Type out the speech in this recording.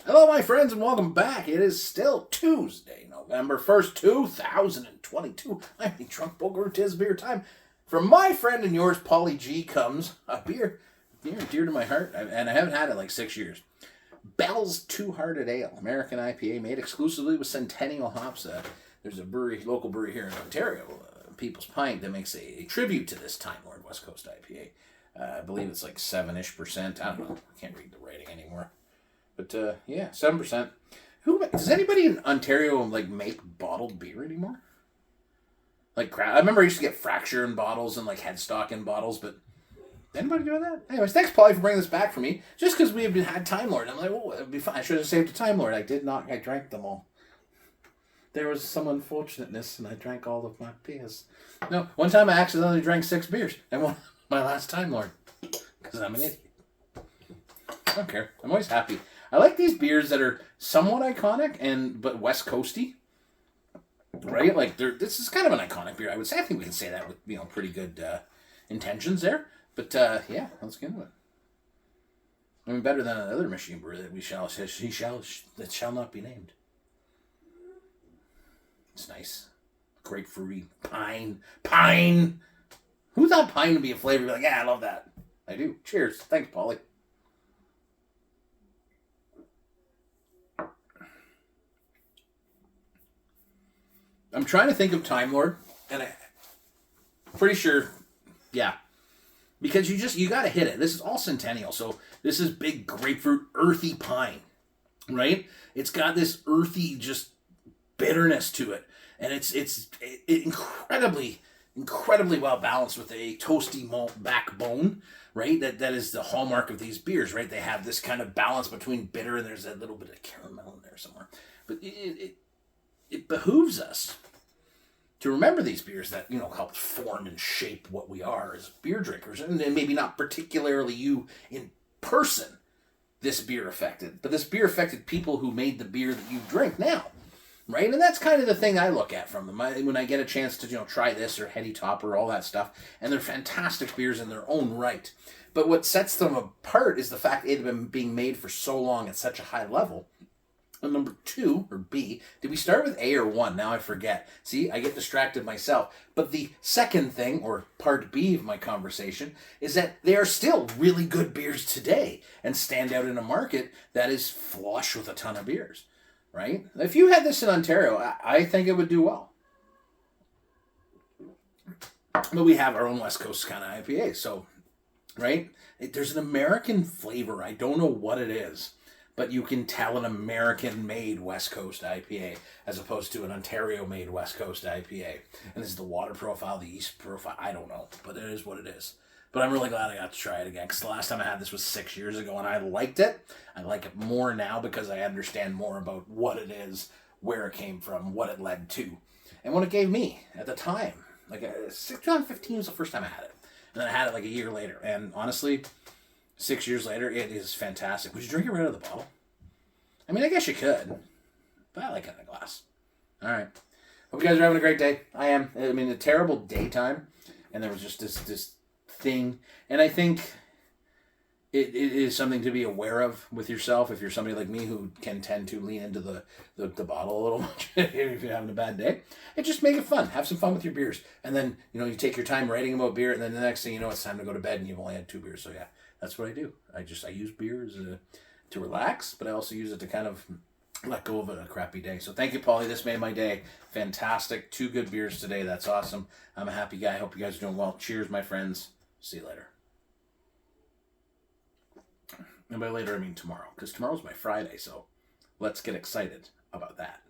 Hello, my friends, and welcome back. It is still Tuesday, November 1st, 2022. I'm the drunk booger. 'Tis beer time. From my friend and yours, Paulie G, comes a beer near and dear to my heart, and I haven't had it in like 6 years. Bell's Two-Hearted Ale, American IPA, made exclusively with Centennial hops. There's a local brewery here in Ontario, People's Pint, that makes a tribute to this Time Lord West Coast IPA. I believe it's like 7-ish%. I don't know. I can't read the writing anymore. But, 7%. Does anybody in Ontario, make bottled beer anymore? I remember I used to get Fracture in bottles and, Headstock in bottles, but anybody doing that? Anyways, thanks, Paulie, for bringing this back for me. Just because we have had Time Lord. I'm like, oh, it'd be fine. I should have saved a Time Lord. I did not. I drank them all. There was some unfortunateness, and I drank all of my beers. No, one time I accidentally drank 6 beers, and one my last Time Lord. Because I'm an idiot. I don't care. I'm always happy. I like these beers that are somewhat iconic but West Coasty, right? This is kind of an iconic beer. I would say. I think we can say that with pretty good intentions there. But let's get into it. I mean, better than another machine brewer that that shall not be named. It's nice, grapefruity, pine. Who thought pine would be a flavor? Be like, yeah, I love that. I do. Cheers. Thanks, Paulie. I'm trying to think of Time Lord, and I'm pretty sure, yeah. Because you got to hit it. This is all Centennial, so this is big grapefruit, earthy pine, right? It's got this earthy, just bitterness to it, and it's incredibly well balanced with a toasty malt backbone, right? That is the hallmark of these beers, right? They have this kind of balance between bitter and there's a little bit of caramel in there somewhere, but it behooves us to remember these beers that, helped form and shape what we are as beer drinkers. And maybe not particularly you in person, this beer affected. But this beer affected people who made the beer that you drink now, right? And that's kind of the thing I look at from them. When I get a chance to, try this or Heady Topper, all that stuff. And they're fantastic beers in their own right. But what sets them apart is the fact it had been being made for so long at such a high level. And number 2, or B, did we start with A or 1? Now I forget. See, I get distracted myself. But the second thing, or part B of my conversation, is that they are still really good beers today and stand out in a market that is flush with a ton of beers, right? If you had this in Ontario, I think it would do well. But we have our own West Coast kind of IPA, so, right? There's an American flavor. I don't know what it is. But you can tell an American-made West Coast IPA as opposed to an Ontario-made West Coast IPA. And this is the water profile, the yeast profile. I don't know, but it is what it is. But I'm really glad I got to try it again, because the last time I had this was 6 years ago, and I liked it. I like it more now because I understand more about what it is, where it came from, what it led to, and what it gave me at the time. 2015 was the first time I had it. And then I had it a year later. And honestly, 6 years later, it is fantastic. Would you drink it right out of the bottle? I mean, I guess you could, but I like it in a glass. All right. Hope you guys are having a great day. I am. I mean, a terrible daytime, and there was just this thing. And I think it is something to be aware of with yourself if you're somebody like me who can tend to lean into the bottle a little much if you're having a bad day. And just make it fun. Have some fun with your beers. And then, you take your time writing about beer, and then the next thing you know, it's time to go to bed, and you've only had 2 beers. So, yeah. That's what I do. I use beer to relax, but I also use it to kind of let go of a crappy day. So thank you, Paulie. This made my day. Fantastic. 2 good beers today. That's awesome. I'm a happy guy. Hope you guys are doing well. Cheers, my friends. See you later. And by later, I mean tomorrow, because tomorrow's my Friday, so let's get excited about that.